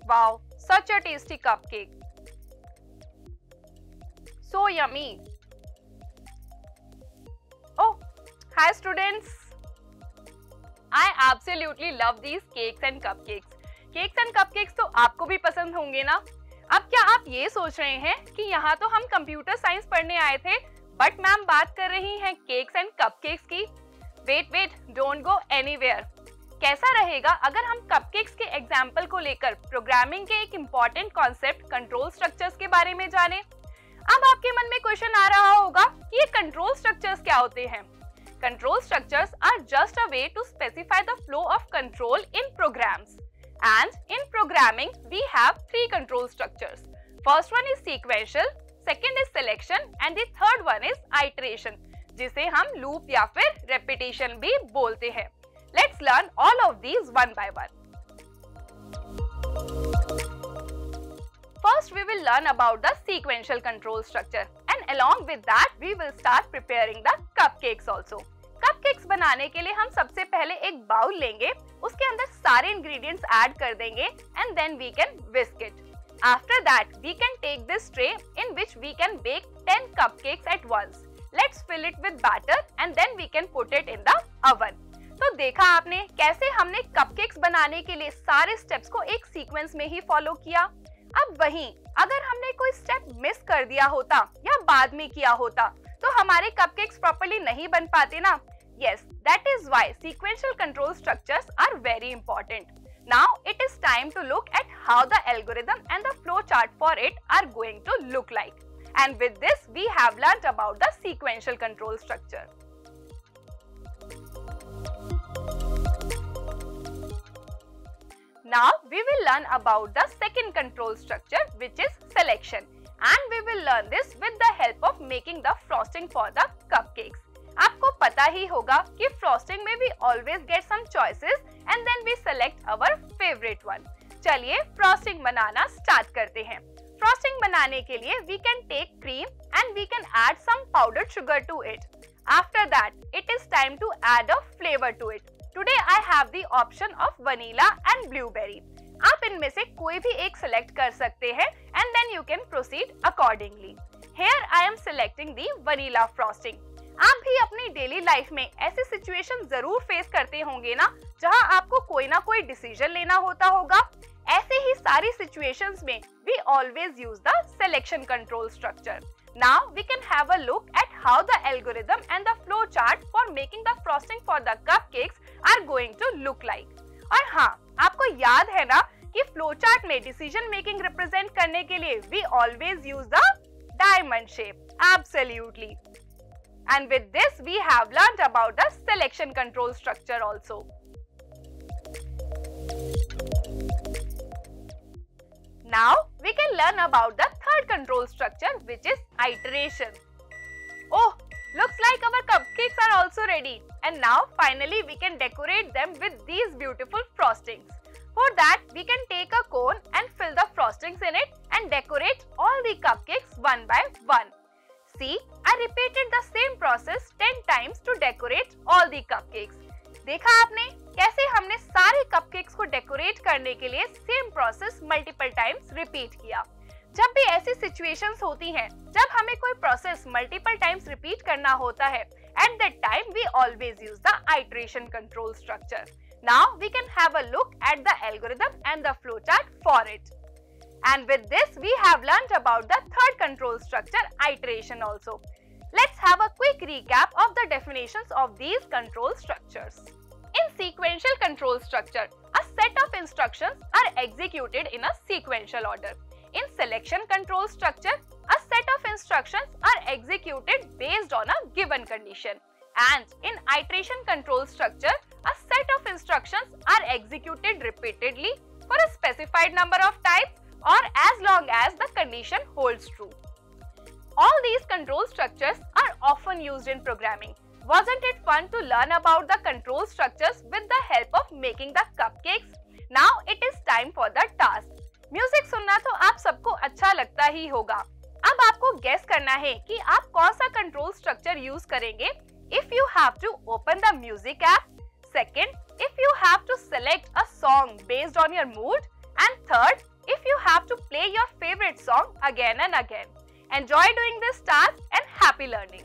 Wow, such a tasty cupcake. So yummy. Oh, hi students. I absolutely love these cakes and cupcakes. Cakes and cupcakes तो आपको भी पसंद होंगे ना? अब क्या आप ये सोच रहे हैं कि यहाँ तो हम कंप्यूटर साइंस पढ़ने आए थे, बट मैम बात कर रही हैं केक्स एंड कपकेक्स की? Wait, don't go anywhere. कैसा रहेगा अगर हम कपकेक्स के एग्जाम्पल को लेकर प्रोग्रामिंग के एक इम्पॉर्टेंट कॉन्सेप्ट कंट्रोल स्ट्रक्चर्स के बारे में जाने? अब आपके मन में क्वेश्चन आ रहा होगा कि ये कंट्रोल स्ट्रक्चर्स क्या होते हैं? Control structures are just a way to specify the flow of control in programs. And in programming, we have three control structures. First one is sequential, second is selection, and the third one is iteration, जिसे हम loop या फिर repetition भी बोलते हैं. Let's learn all of these one by one. First, we will learn about the sequential control structure, and along with that, we will start preparing the cupcakes also. Cupcakes बनाने के लिए हम सबसे पहले एक बाउल लेंगे, उसके अंदर सारे इंग्रेडिएंट्स ऐड कर देंगे and then we can whisk it. After that we can take this tray in which we can bake 10 cupcakes at once. Let's fill it with batter and then we can put it in the oven. तो देखा आपने कैसे हमने cupcakes बनाने के लिए सारे steps को एक सीक्वेंस में ही फॉलो किया. अब वहीं अगर हमने कोई स्टेप मिस कर दिया होता या बाद में किया होता तो हमारे कपकेक्स प्रॉपर्ली नहीं बन पाते ना. Yes, that is why sequential control structures are very important. Now it is time to look at how the algorithm and the flow chart for it are going to look like. And with this, we have learnt about the sequential control structure. Now we will learn about the second control structure, which is selection. And we will learn this with the help of making the frosting for the cupcakes. आपको पता ही होगा कि frosting में we always get some choices and then we select our favorite one. चलिए frosting बनाना start करते हैं. Frosting बनाने के लिए we can take cream and we can add some powdered sugar to it. After that, it is time to add a flavor to it. Today I have the option of vanilla and blueberry. आप इनमें से कोई भी एक select कर सकते हैं and then you can proceed accordingly. Here I am selecting the vanilla frosting. आप भी अपनी डेली लाइफ में ऐसे सिचुएशन जरूर फेस करते होंगे ना, जहां आपको कोई ना कोई डिसीजन लेना होता होगा. ऐसे ही सारी सिचुएशंस में we always use the selection control structure. Now we can have a look at how the algorithm and the flow chart for making the frosting for the cupcakes are going to look like. और हाँ, आपको याद है ना कि flow chart में decision making represent करने के लिए we always use the diamond shape. Absolutely. And with this, we have learnt about the selection control structure also. Now, we can learn about the third control structure, which is iteration. Oh, looks like our cupcakes are also ready. And now, finally, we can decorate them with these beautiful frostings. For that, we can take a cone and fill the frostings in it and decorate all the cupcakes one by one. See, I repeated the same process 10 times to decorate all the cupcakes. देखा आपने कैसे हमने सारे cupcakes को decorate करने के लिए same process multiple times repeat किया. जब भी ऐसी सिचुएशंस होती हैं जब हमें कोई प्रोसेस मल्टीपल टाइम्स रिपीट करना होता है, at that time we always use the iteration control structure. Now we can have a look at the algorithm and the flowchart for it. And with this, we have learnt about the third control structure, iteration also. Let's have a quick recap of the definitions of these control structures. In sequential control structure, a set of instructions are executed in a sequential order. In selection control structure, a set of instructions are executed based on a given condition. And in iteration control structure, a set of instructions are executed repeatedly for a specified number of times or as long as the condition holds true. All these control structures are often used in programming. Wasn't it fun to learn about the control structures with the help of making the cupcakes? Now it is time for the task. Music सुनना तो आप सबको अच्छा लगता ही होगा। अब आपको guess करना है कि आप कौन सा कंट्रोल स्ट्रक्चर यूज करेंगे। If you have to open the music app, second, if you have to select a song based on your mood, and third, if you have to play your favorite song again and again. Enjoy doing this task and happy learning.